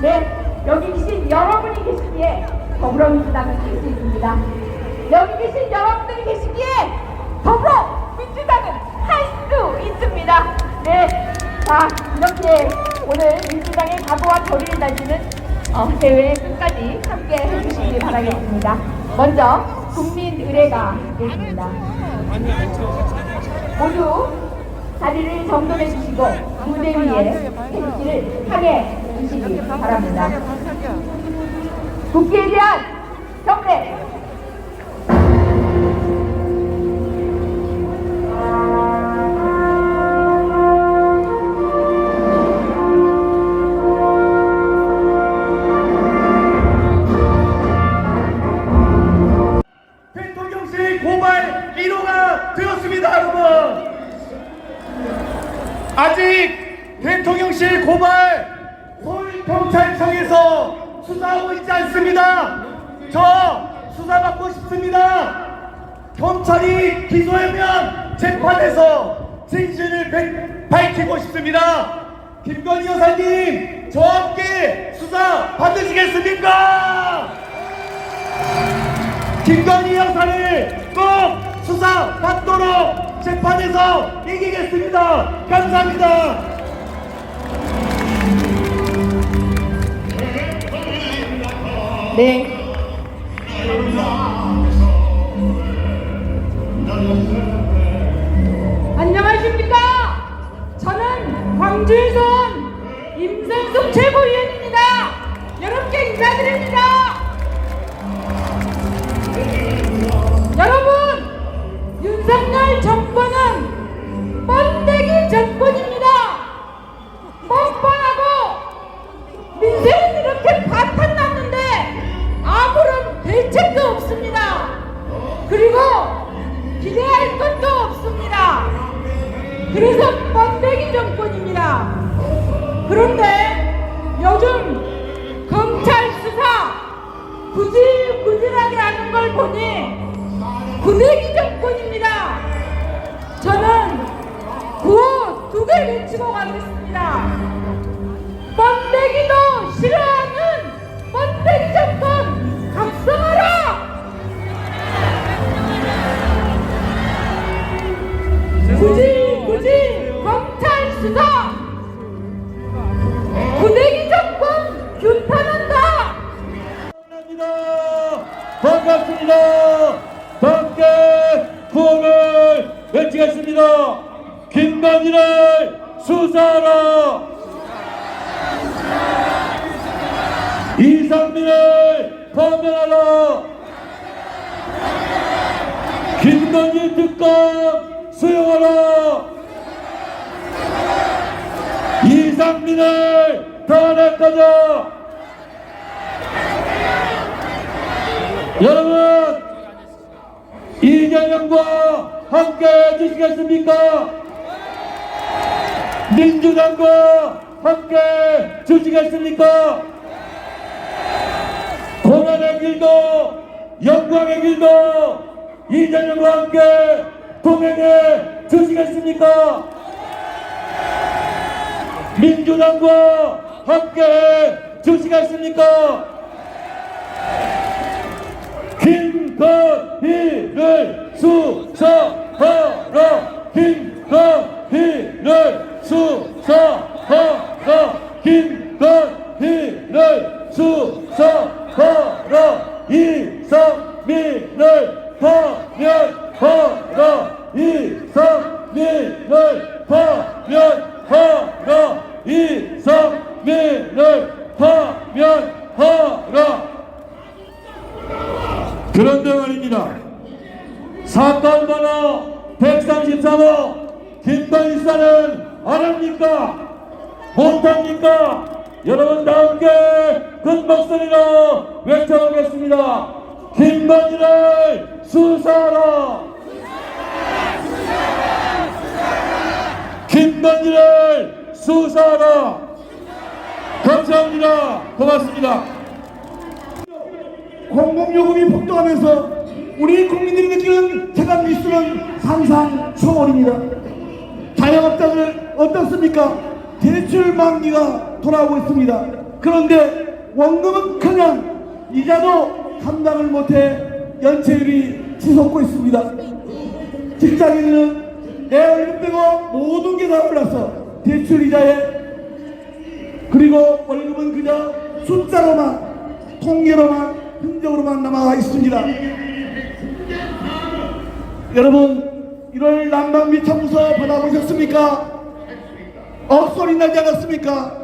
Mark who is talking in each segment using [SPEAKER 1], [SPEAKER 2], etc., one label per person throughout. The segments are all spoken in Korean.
[SPEAKER 1] 네, 여기 계신 여러분이 계시기에 더불어민주당은 할 수 있습니다. 여기 계신 여러분들이 계시기에 더불어민주당은 할 수 있습니다. 네, 자, 이렇게 오늘 민주당의 각오와 결의를 다지는 대회 끝까지 함께 해주시기 바라겠습니다. 먼저 국민의례가 있겠습니다. 모두 자리를 정돈해 주시고 무대 위에 태극기를 향해 주시기 바랍니다. 국기에 대한 경례.
[SPEAKER 2] 대통령실 고발 1호가 되었습니다, 여러분. 아직 대통령실 고발 서울경찰청에서 수사하고 있지 않습니다. 저 수사받고 싶습니다. 경찰이 기소하면 재판에서 진실을 밝히고 싶습니다. 김건희 여사님, 저와 함께 수사 받으시겠습니까? 김건희 여사를 꼭 수사 받도록 재판에서 이기겠습니다. 감사합니다.
[SPEAKER 1] 네.
[SPEAKER 3] 안녕하십니까? 저는 광주에서 임선숙 최고위원입니다. 여러분께 인사드립니다. 여러분, 윤석열 정권은 번데기 정권입니다. 뻔뻔하고 민생은 이렇게 바탕났는데 아무런 대책도 없습니다. 그리고 기대할 것도 없습니다. 그래서 번데기 정권입니다. 그런데 요즘 검찰 수사 구질구질하게 하는 걸 보니 구데기 정권입니다. 저는 구호 2개 외치고 가겠습니다. 번데기도 싫어하는 번데기 정권 각성하라! 구질 검찰 수사 구데기 정권 규탄한다.
[SPEAKER 2] 반갑습니다. 함께 구호를 외치겠습니다. 김건희를 수사하라. 이상민을 파면하라. 김건희 특검 수용하라. 이상민을 탄핵하자. 여러분, 이재명과 함께 해주시겠습니까? 민주당과 함께 주시겠습니까? 고난의 길도 영광의 길도 이재명과 함께 동행해 주시겠습니까? 민주당과 함께 주시겠습니까? 김건희를 수사하라. 김건희를 수사하라. 김건희를 수사하라. 이상민을 파면하라. 이상민을 파면하라. 이상민을 파면하라. 그런데 말입니다. 사건 번호 133호 김건희 수사는 안 합니까? 못합니까? 여러분 다 함께 큰 목소리로 외쳐보겠습니다. 김건희를 수사하라. 김건희를 수사하라. 감사합니다. 고맙습니다.
[SPEAKER 4] 공공요금이 폭등하면서 우리 국민들이 느끼는 체감 지수는 상상 초월입니다. 자영업자들 어떻습니까? 대출 만기가 돌아오고 있습니다. 그런데 원금은커녕 이자도 감당을 못해 연체율이 치솟고 있습니다. 직장인은 내 월급 빼고 모든 게 다 올라서 대출 이자에, 그리고 월급은 그저 숫자로만, 통계로만, 흔적으로만 남아 있습니다. 여러분, 1월 난방비 청소 받아보셨습니까? 억소리 나지 않았습니까?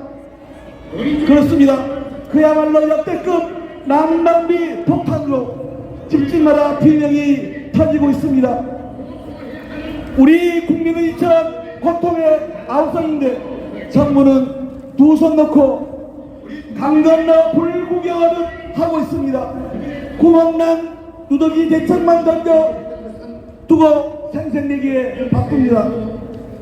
[SPEAKER 4] 그렇습니다. 그야말로 역대급 난방비 폭탄으로 집집마다 비명이 터지고 있습니다. 우리 국민은 이처럼 고통의 아우성인데 정부는 두 손 놓고 강 건너 불구경하듯 하고 있습니다. 구멍난 누더기 대책만 던져 두고 생색내기에 바쁩니다.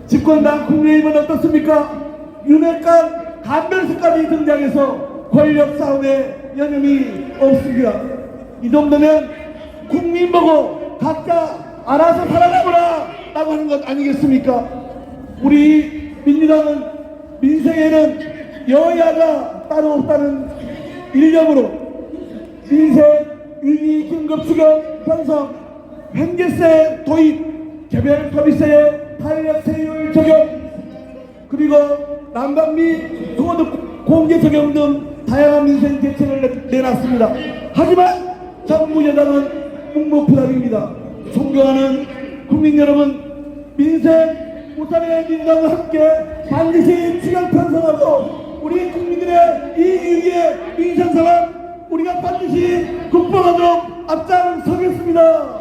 [SPEAKER 4] 집권당 국민의힘은 어떻습니까? 윤핵관 간별수까지 등장해서 권력 싸움에 여념이 없습니다. 이 정도면 국민 보고 각자 알아서 살아나거라 라고 하는 것 아니겠습니까? 우리 민주당은 민생에는 여야가 따로 없다는 일념으로 민생 위기 긴급 수경 편성, 횡재세 도입, 개별 소비세의 탄력 세율 적용, 그리고 난방비 소득 공개 적용 등 다양한 민생 대책을 내놨습니다. 하지만 정부 여당은 묵묵부답입니다. 존경하는 국민 여러분, 민생 우선의 민주당과 함께 반드시 추경 편성하고 우리 국민들의 이 위기의 민생 상황 우리가 반드시 극복하도록 앞장서겠습니다.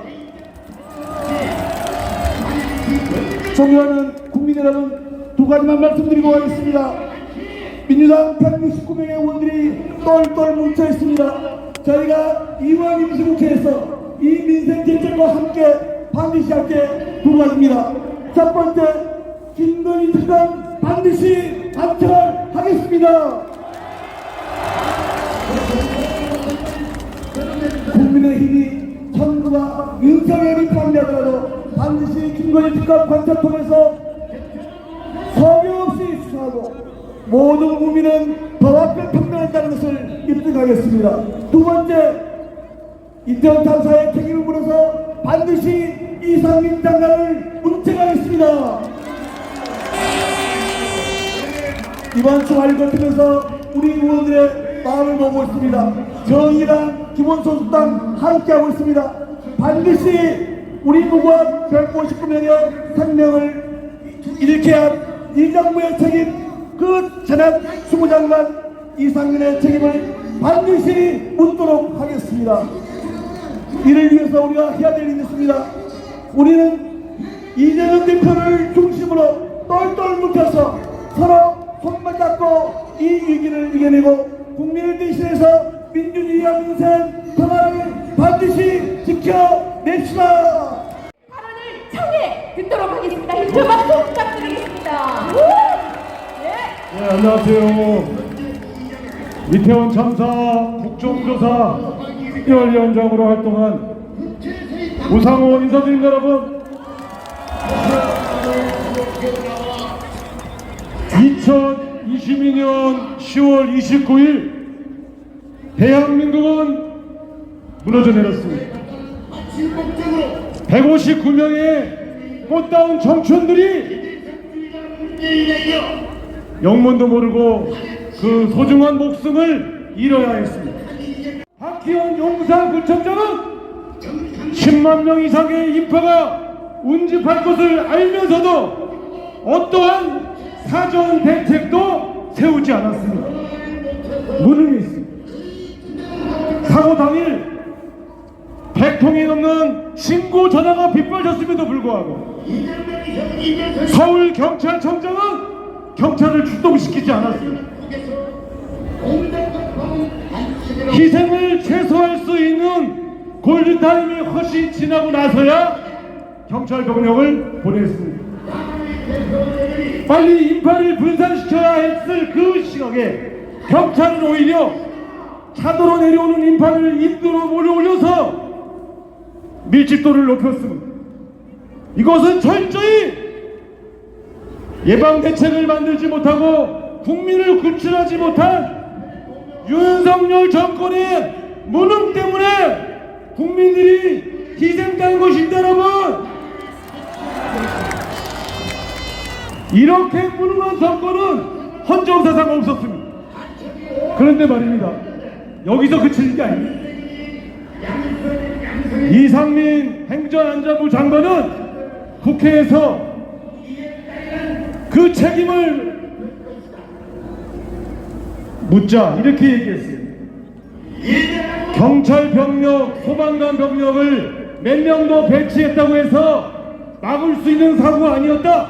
[SPEAKER 4] 존경하는 국민 여러분, 두 가지만 말씀드리고 가겠습니다. 민주당 169명의 의원들이 똘똘 뭉쳐 있습니다. 저희가 이번 임시국회에서 이 민생 대책과 함께 반드시 할게 두 가지입니다. 첫 번째, 김건희 특검 반드시 관철하겠습니다. 국민의힘이 정부가 윤석열이 판매하더라도 반드시 김건희 특검 관철 통해서 서류 없이 수사하고 모든 국민은 법 앞에 평등하다는 것을 입증하겠습니다. 두 번째, 이태원 참사의 책임을 물어서 반드시 이상민 장관을 문책하겠습니다. 이번 총알을 거치면서 우리 의원들의 마음을 보고 있습니다. 정의당, 기본소득당 함께하고 있습니다. 반드시 우리 무고한 159명의 생명을 잃게 한 이 정부의 책임, 그 전학 수무장관 이상민의 책임을 반드시 묻도록 하겠습니다. 이를 위해서 우리가 해야 될 일이 있습니다. 우리는 이재명 대표를 중심으로 똘똘 뭉쳐서 서로 손만 잡고 이 위기를 이겨내고 국민을 대신해서 민주주의와 민생 평화를 반드시 지켜냅시다.
[SPEAKER 1] 발언을 청해 듣도록 하겠습니다. 힘좀 박수 부탁드리겠습니다. 네.
[SPEAKER 2] 네, 안녕하세요. 이태원 참사 국정조사 특별위원장으로 활동한 우상호 인사드립니다. 여러분, 2022년 10월 29일 대한민국은 무너져 내렸습니다. 159명의 꽃다운 청춘들이 영문도 모르고 그 소중한 목숨을 잃어야 했습니다. 박희원 용산구청장은 10만 명 이상의 인파가 운집할 것을 알면서도 어떠한 사전 대책도 세우지 않았습니다. 무능했습니다. 사고 당일 100통이 넘는 신고 전화가 빗발쳤음에도 불구하고 서울경찰청장은 경찰을 출동시키지 않았습니다. 희생을 최소화할 수 있는 골든타임이 훨씬 지나고 나서야 경찰 병력을 보냈습니다. 빨리 인파를 분산시켜야 했을 그 시각에 경찰은 오히려 차도로 내려오는 인파를 인도로 몰아올려서 밀집도를 높였습니다. 이것은 철저히 예방대책을 만들지 못하고 국민을 구출하지 못한 윤석열 정권의 무능 때문에 국민들이 희생당한 것입니다. 여러분, 이렇게 무능한 정권은 헌정사상 없었습니다. 그런데 말입니다, 여기서 그칠 게 아닙니다. 이상민 행정안전부 장관은 국회에서 그 책임을 묻자 이렇게 얘기했어요. 경찰 병력, 소방관 병력을 몇 명 더 배치했다고 해서 막을 수 있는 사고가 아니었다.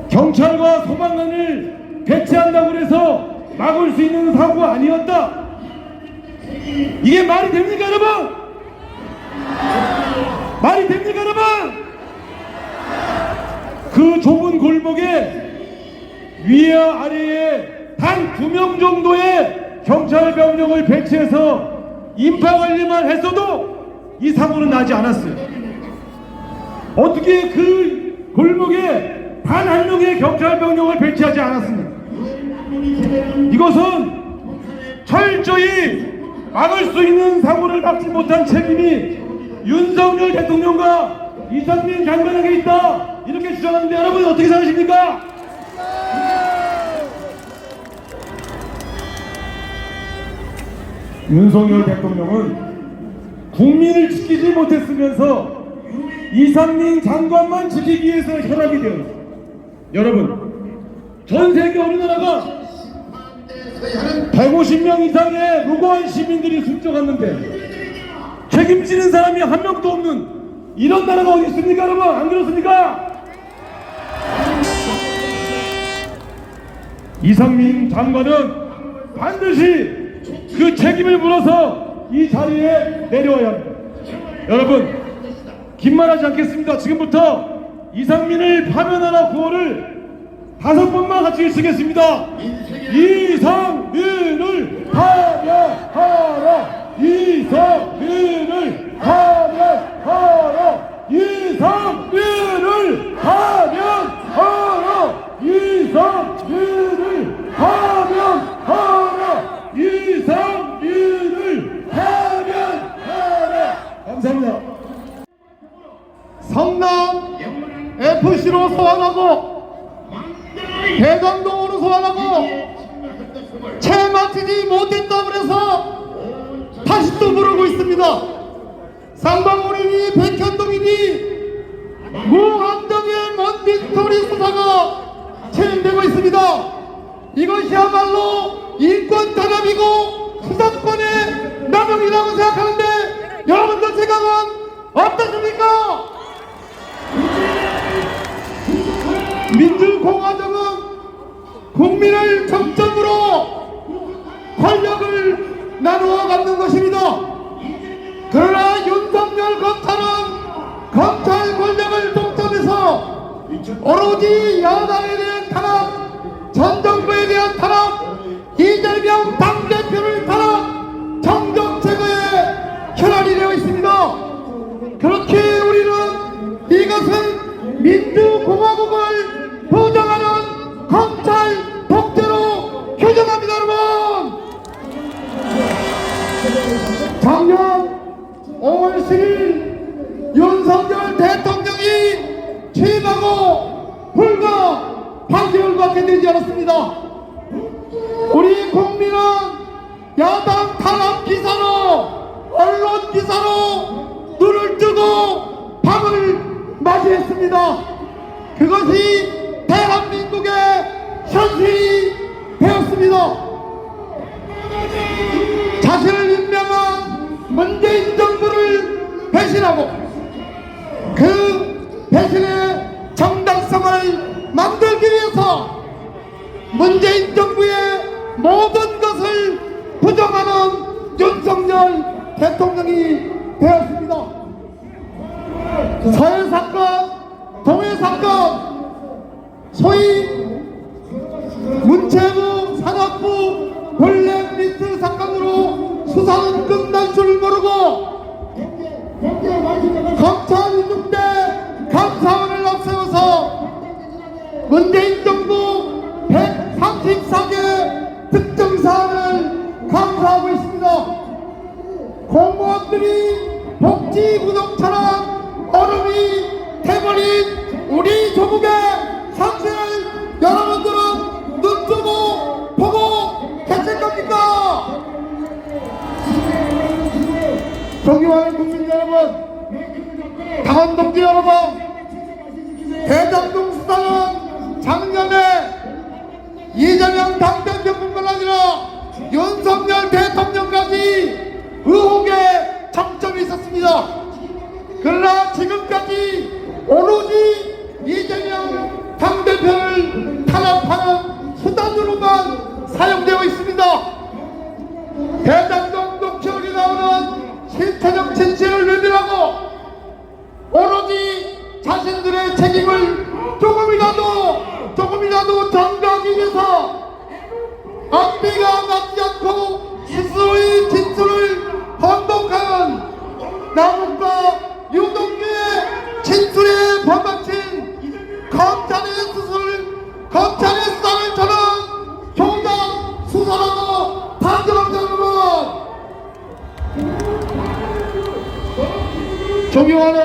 [SPEAKER 2] 경찰과 소방관을 배치한다고 해서 막을 수 있는 사고가 아니었다. 이게 말이 됩니까, 여러분? 말이 됩니까, 여러분? 그 좁은 골목에 위와 아래에 단 2명 정도의 경찰 병력을 배치해서 인파 관리만 했어도 이 사고는 나지 않았어요. 어떻게 그 골목에 단 한 명의 경찰 병력을 배치하지 않았습니까? 이것은 철저히 막을 수 있는 사고를 막지 못한 책임이 윤석열 대통령과 이상민 장관에게 있다, 이렇게 주장하는데 여러분 어떻게 생각하십니까? 윤석열 대통령은 국민을 지키지 못했으면서 이상민 장관만 지키기 위해서 혈압이 되었습니다. 여러분, 전 세계 어느 나라가 150명 이상의 무고한 시민들이 숨져갔는데 책임지는 사람이 한 명도 없는 이런 나라가 어디 있습니까, 여러분? 안 그렇습니까? 이상민 장관은 반드시 그 책임을 물어서 이 자리에 내려와야 합니다. 여러분, 긴 말하지 않겠습니다. 지금부터 이상민을 파면하라 구호를 5번만 같이 쓰겠습니다. 이상민을 파면하라, 이상민을 파면하라, 이상민을 파면하라, 이상민을 파면하라, 이상민을 파면하라. 감사합니다.
[SPEAKER 5] 성남 FC로 소환하고 대장동으로 소환하고 채 맞추지 못했다고 해서 다시 또 부르고 있습니다. 상방울이니 백현동이니 무한정의 먼빈토리 수사가 진행되고 있습니다. 이것이야말로 인권 탄압이고 수사권의 남용이라고 생각하는데 여러분들 생각은 어떻습니까? 민주공화정은 국민을 정점으로 권력을 나누어 갖는 것입니다. 그러나 윤석열 검찰은 검찰 권력을 독점해서 오로지 여당에 대한 탄압, 전 정부에 대한 탄압, 이재명 당대표를 탄압, 정정체거에 혈안이 되어 있습니다. 그렇게 우리는 이것은 민주공화국을 부정하는 검찰 독재로 규정합니다. 여러분, 작년 5월 10일 윤석열 대통령이 취임하고 불과 8개월밖에 되지 않았습니다. 우리 국민은 야당 탄압 기사로, 언론 기사로 눈을 뜨고 밤을 맞이했습니다. 그것이 대한민국의 현실이 되었습니다. 자신을 임명한 문재인 정부를 배신하고 그 배신의 정당성을 만들기 위해서 문재인 정부의 모든 것을 부정하는 윤석열 대통령이 되었습니다. 서해 사건, 동해 사건, 소위 문체부, 산업부 블랙리스트 사건으로 수사는 끝날 줄 모르고 검찰 6대 감사원을 앞세워서 문재인 정부 133 우리 조국의 현실을 여러분들은 눈뜨고 보고 계실 겁니까? 존경하는 국민 여러분, 당원 동지 여러분, 대장동 수사는 작년에 이재명 당대표뿐만 아니라 윤석열 대통령까지 의혹에 정점이 있었습니다. 그러나 지금까지 오로지 이재명 당대표를 탄압하는 수단으로만 사용되어 있습니다. 대장동 녹취록에 나오는 실체적 진실을 외면하고 오로지 자신들의 책임을 조금이라도 전가하기 위해서 앞뒤가 맞지 않고 스스로의 진술을 번복하는 남욱과 유동규의 진술에 번박친 검찰의 수사를 저는 교장 수사라고 단정합니다. 여러분, 존경하는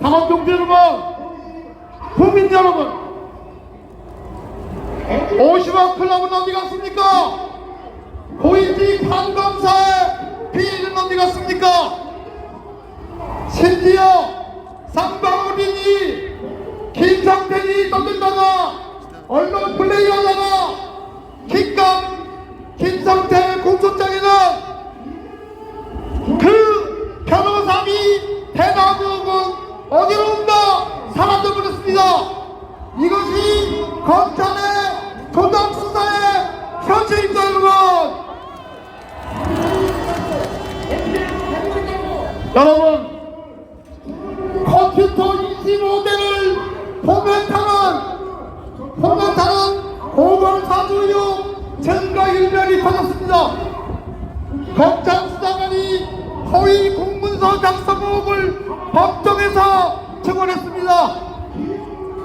[SPEAKER 5] 당원 동지 여러분, 국민 여러분, 50억 클럽은 어디 갔습니까? 고위직 판검사의 비리는 어디 갔습니까? 심지어 상방어린이 김상태이 떠들다가 언론 플레이하다가 김상태 공소장에는 그 변호사비 대나무은 어디로 옮겨 사라져버렸습니다. 이것이 검찰의 도덕 수사의 현실입니다. 여러분, 컴퓨터 25대를 포맷하는 고발 사주요 증거일면이 터졌습니다. 검찰 수사관이 허위 공문서 작성 의혹을 법정에서 증언했습니다.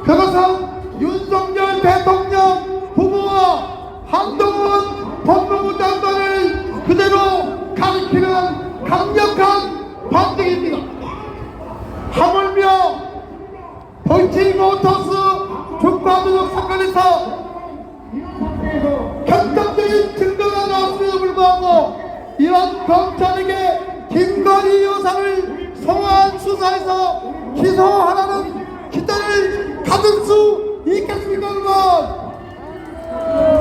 [SPEAKER 5] 그것은 윤석열 대통령 부부와 한동훈 법무부 장관을 그대로 가리키는 강력한 반증입니다. 하물며 도이치모터스 주가조작 사건에서 결정적인 증거가 나왔음에도 불구하고 이런 검찰에게 김건희 여사를 송환 수사해서 기소하라는 기대를 가질 수 있겠습니까, 여러분?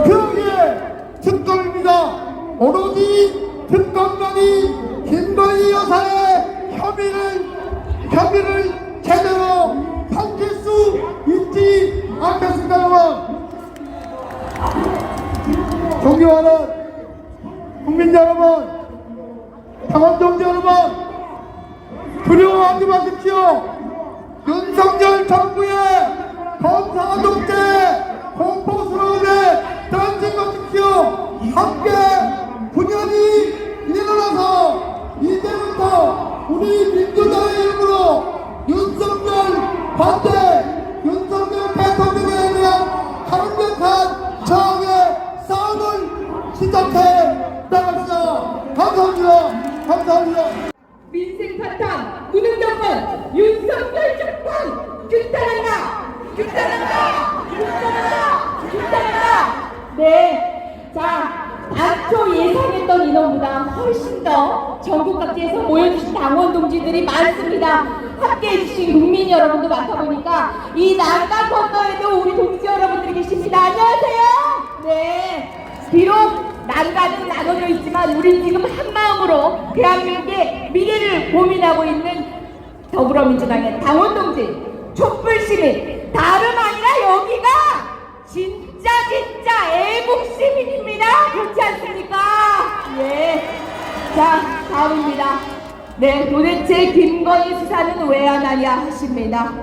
[SPEAKER 5] 그러기에 특검입니다. 오로지 특검관이 김건희 여사의 혐의를 제대로 밝힐 수 있지 않겠습니까, 여러분? 존경하는 국민 여러분, 당원 동지 여러분, 두려워하지 마십시오. 윤석열 정부의 검사 독재 공포스러움에 던진 것이십시오. 함께 분연히 일어나서 이제부터 우리 민주당의 이름으로 윤석열 반대, 윤석열 대통령에 대한 강력한 저항의 싸움을 시작해 나갑시다. 감사합니다.
[SPEAKER 3] 민생 사탕 무능정권 윤석열 정권 규탄한다.
[SPEAKER 1] 네, 자, 당초 예상했던 인원보다 훨씬 더 전국 각지에서 모여주신 당원 동지들이 많습니다. 함께해주신 국민 여러분도 많다 보니까 이 난간 건너에도 우리 동지 여러분들이 계십니다. 안녕하세요. 네, 비록 난간은 나눠져 있지만 우리 지금 한 마음으로 대한민국의 미래를 고민하고 있는 더불어민주당의 당원 동지, 촛불 시민, 다름 아니라 여기가 진짜 애국 시민입니다. 그렇지 않습니까? 예. 자, 다음입니다. 네, 도대체 김건희 수사는 왜 안 하냐 하십니다.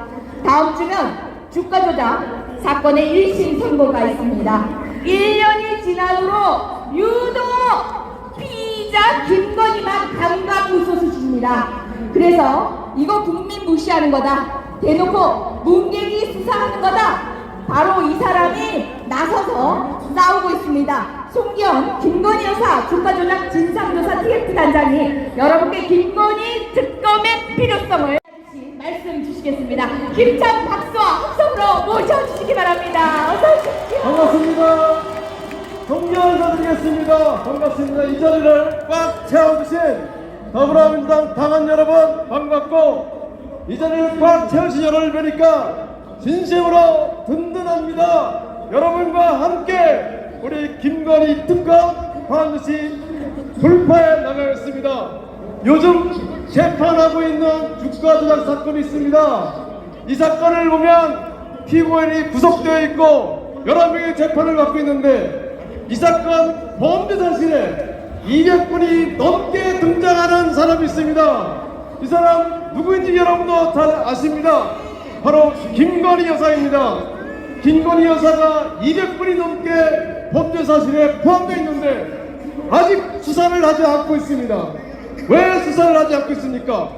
[SPEAKER 1] 다음 주면 주가 조작 사건의 1심 선고가 있습니다. 1년이 지난 후로 유독 피의자 김건희만 감감무소수입니다. 그래서 이거 국민 무시하는 거다, 대놓고 문개기 수사하는 거다, 바로 이 사람이 나서서 싸우고 있습니다. 송기현 김건희 여사 주가조작 진상조사 TF 단장이 여러분께 김건희 특검의 필요성을 말씀 주시겠습니다. 힘찬 박수와 함성으로 모셔주시기 바랍니다. 어서 오십시오.
[SPEAKER 2] 반갑습니다. 존경 인사드리겠습니다. 반갑습니다. 이 자리를 꽉 채워주신 더불어민주당 당원 여러분 반갑고, 이 자리를 꽉 채우신 여러분을 뵈니까 진심으로 든든합니다. 여러분과 함께 우리 김건희 특검 반드시 돌파해 나가겠습니다. 요즘 재판하고 있는 주가 조작 사건이 있습니다. 이 사건을 보면 피고인이 구속되어 있고 여러 명의 재판을 받고 있는데, 이 사건 범죄 사실에 200분이 넘게 등장하는 사람이 있습니다. 이 사람 누구인지 여러분도 잘 아십니다. 바로 김건희 여사입니다. 김건희 여사가 200분이 넘게 범죄 사실에 포함되어 있는데 아직 수사를 하지 않고 있습니다. 왜 수사를 하지 않고 있습니까?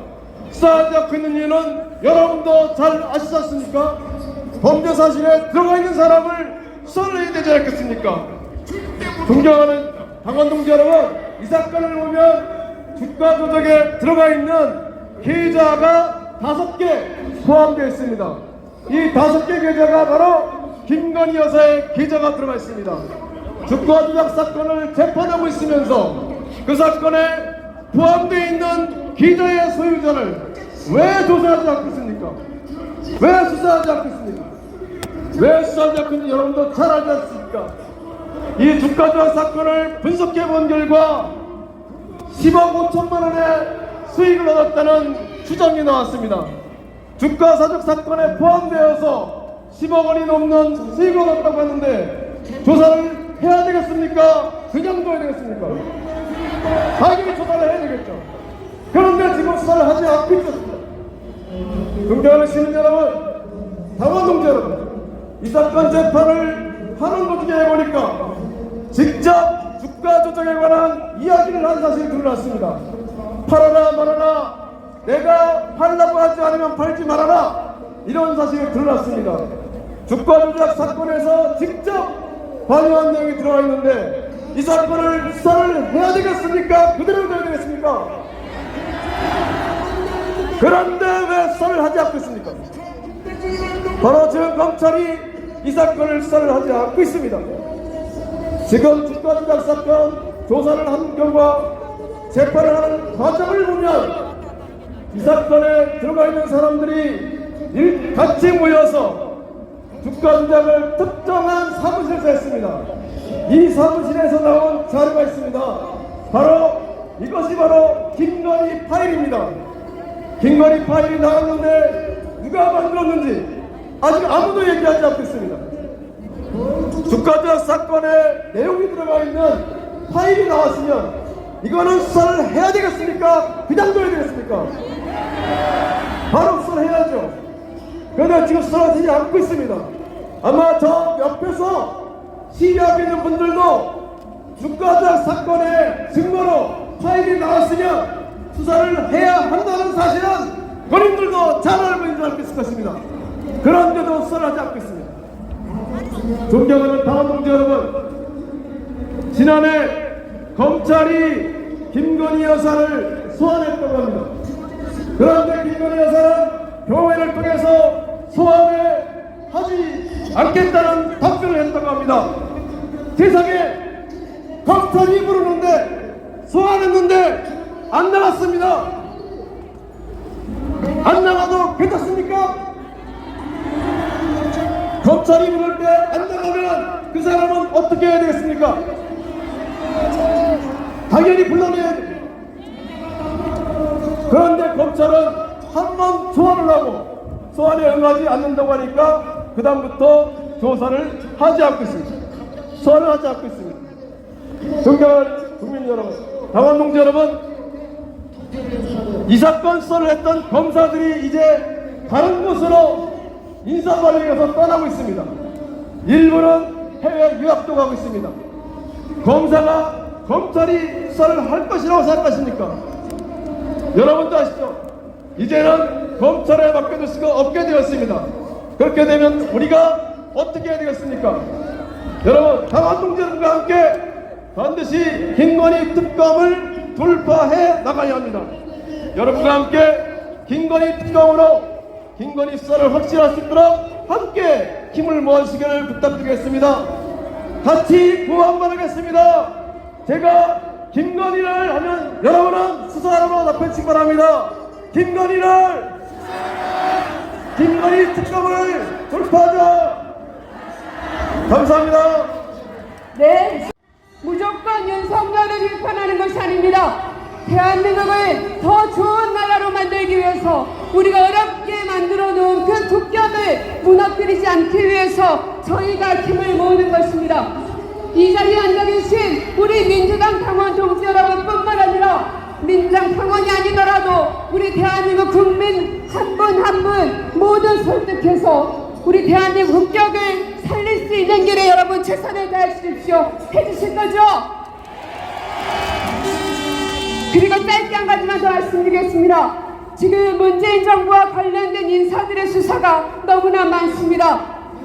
[SPEAKER 2] 수사하지 않고 있는 이유는 여러분도 잘 아시지 않습니까? 범죄 사실에 들어가 있는 사람을 수사를 해야 되지 않겠습니까? 존경하는 당원 동지 여러분, 이 사건을 보면 주가 조작에 들어가 있는 계좌가 5개 포함되어 있습니다. 이 5개 계좌가 바로 김건희 여사의 계좌가 들어가 있습니다. 주가 조작 사건을 재판하고 있으면서 그 사건에 포함되어 있는 계좌의 소유자를 왜 조사하지 않고 있습니까? 왜 수사하지 않고 있습니까? 왜 수사하지 않고 있는지 여러분도 잘 알지 않습니까? 이 주가 조작 사건을 분석해 본 결과 10억 5천만 원의 수익을 얻었다는 추정이 나왔습니다. 주가 사적 사건에 포함되어서 10억 원이 넘는 수익을 얻었다고 하는데, 조사를 해야 되겠습니까? 그냥 둬야 되겠습니까? 당연히 조사를 해야 되겠죠. 그런데 지금 수사를 하지 않고 있었습니다. 존경하는 시민 여러분, 당원 동지 여러분, 이 사건 재판을 하는 도중에 해보니까 직접 주가 조작에 관한 이야기를 한 사실이 드러났습니다. 팔아라 말아라, 내가 팔라고 하지 않으면 팔지 말아라, 이런 사실이 드러났습니다. 주가 조작 사건에서 직접 관여한 내용이 들어가 있는데, 이 사건을 수사를 해야 되겠습니까? 그대로 해야 되겠습니까? 그런데 왜 수사를 하지 않고 있습니까? 바로 지금 검찰이 이 사건을 수사를 하지 않고 있습니다. 지금 주가 조작 사건 조사를 한 결과 재판을 하는 과정을 보면 이 사건에 들어가 있는 사람들이 같이 모여서 주가 조작을 특정한 사무실에서 했습니다. 이 사무실에서 나온 자료가 있습니다. 이것이 바로 김건희 파일입니다. 김건희 파일이 나왔는데 누가 만들었는지 아직 아무도 얘기하지 않고 있습니다. 주가 조작 사건에 내용이 들어가 있는 파일이 나왔으면 이거는 수사를 해야 되겠습니까? 그냥 둬야 되겠습니까? 바로 수사를 해야죠. 그런데 지금 수사를 하지 않고 있습니다. 아마 저 옆에서 시위하고 있는 분들도 주가 조작 사건의 증거로 파일이 나왔으면 수사를 해야 한다는 사실은 본인들도 잘 알고 있을 것입니다. 그런데도 수사를 하지 않고 있습니다. 존경하는 당원 동지 여러분, 지난해 검찰이 김건희 여사를 소환했다고 합니다. 그런데 김건희 여사는 교회를 통해서 소환을 하지 않겠다는 답변을 했다고 합니다. 세상에 검찰이 부르는데 소환했는데 안 나갔습니다. 안 나가도 괜찮습니까? 검찰이 부를 때 안 나가면 그 사람은 어떻게 해야 되겠습니까? 당연히 불러내야 돼. 그런데 검찰은 한 번 소환을 하고 소환에 응하지 않는다고 하니까 그 다음부터 조사를 하지 않고 있습니다. 소환을 하지 않고 있습니다. 존경하는 국민 여러분, 당원 동지 여러분, 이 사건 수사를 했던 검사들이 이제 다른 곳으로 인사발령에서 떠나고 있습니다. 일부는 해외 유학도 가고 있습니다. 검찰이 수사를 할 것이라고 생각하십니까? 여러분도 아시죠? 이제는 검찰에 맡겨둘 수가 없게 되었습니다. 그렇게 되면 우리가 어떻게 해야 되겠습니까? 여러분, 당원 동지들과 함께 반드시 김건희 특검을 돌파해 나가야 합니다. 여러분과 함께 김건희 특검으로
[SPEAKER 5] 김건희 수사를 확실할 수 있도록 함께 힘을 모아주시기를 부탁드리겠습니다. 같이 구호 바라겠습니다. 제가 김건희를 하면 여러분은 수사하라고 답해주시기 바랍니다. 김건희 특검을 돌파하자. 감사합니다.
[SPEAKER 3] 네, 무조건 윤석열을 비판하는 것이 아닙니다. 대한민국을 더 좋은 나라로 만들기 위해서 우리가 어렵게 만들어 놓은 그 국격을 무너뜨리지 않기 위해서 저희가 힘을 모으는 것입니다. 이 자리에 앉아 계신 우리 민주당 당원 동지 여러분뿐만 아니라 민주당 당원이 아니더라도 우리 대한민국 국민 한 분 한 분 모두 설득해서 우리 대한민국 국격을 살릴 수 있는 길에 여러분 최선을 다하십시오. 해주실 거죠? 그리고 짧게 한 가지만 더 말씀드리겠습니다. 지금 문재인 정부와 관련된 인사들의 수사가 너무나 많습니다.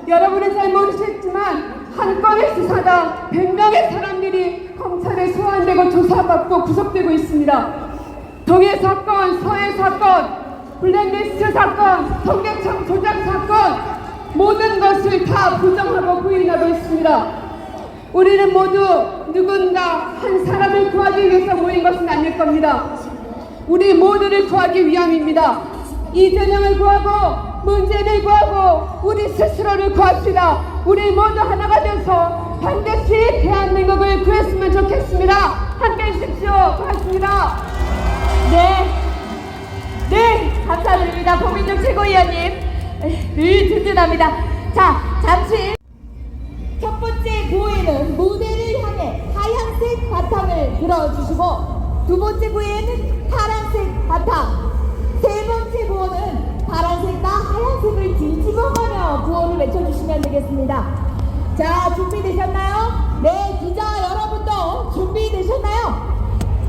[SPEAKER 3] 여러분은 잘 모르셨지만 한 건의 수사다 100명의 사람들이 검찰에 소환되고 조사받고 구속되고 있습니다. 동해 사건, 서해 사건, 블랙리스트 사건, 통계청 조작 사건 모든 것을 다 부정하고 부인하고 있습니다. 우리는 모두 누군가 한 사람을 구하기 위해서 모인 것은 아닐 겁니다. 우리 모두를 구하기 위함입니다. 이재명을 구하고 문재인을 구하고 우리 스스로를 구합시다. 우리 모두 하나가 돼서 반드시 대한민국을 구했으면 좋겠습니다. 함께 해주십시오. 고맙습니다.
[SPEAKER 1] 네, 감사드립니다. 고민정 최고위원님. 늘 든든합니다. 자, 잠시. 첫 번째 구호에는 무대를 향해 하얀색 바탕을 들어주시고 두 번째 구호에는 파란색 바탕, 세 번째 구호는 파란색과 하얀색을 뒤집어가며 구호를 외쳐주시면 되겠습니다. 자, 준비되셨나요? 네, 기자 여러분도 준비되셨나요?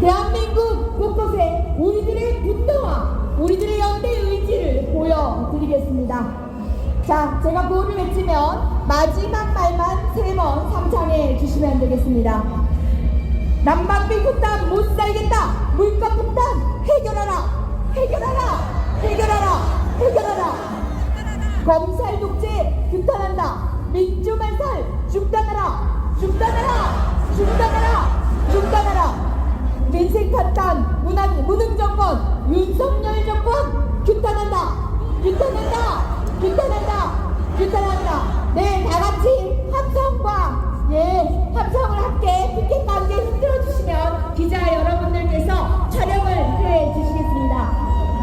[SPEAKER 1] 대한민국 곳곳에 우리들의 분노와 우리들의 연대 의지를 보여드리겠습니다. 자, 제가 구호를 외치면 마지막 말만 3번 상창해 주시면 되겠습니다. 난방비 폭탄 못 살겠다. 물가 폭탄 해결하라. 해결하라. 해결하라. 해결하라. 검찰 독재 규탄한다. 민주말살 중단하라. 중단하라. 중단하라. 중단하라. 민생 탄탄 무능 정권 윤석열 정권 규탄한다. 규탄한다. 규탄한다. 규탄한다. 네, 다 같이 함성과 함성을 함께 피켓과 함께 흔들어 주시면 기자 여러분들께서 촬영을 해 주시겠습니다.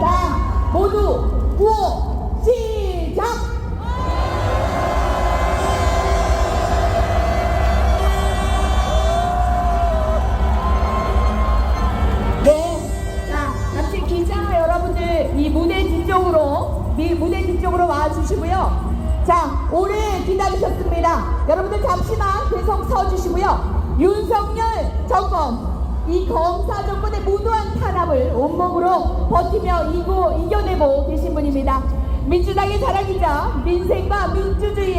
[SPEAKER 1] 자, 모두 구호 시작. 같이 기자 여러분들 이 무대 뒤쪽으로 와주시고요. 자, 오래 기다리셨습니다. 여러분들 잠시만 계속 서주시고요. 윤석열 정권, 이 검사 정권의 무도한 탄압을 온몸으로 버티며 이겨내고 계신 분입니다. 민주당의 자랑이자 민생과 민주주의의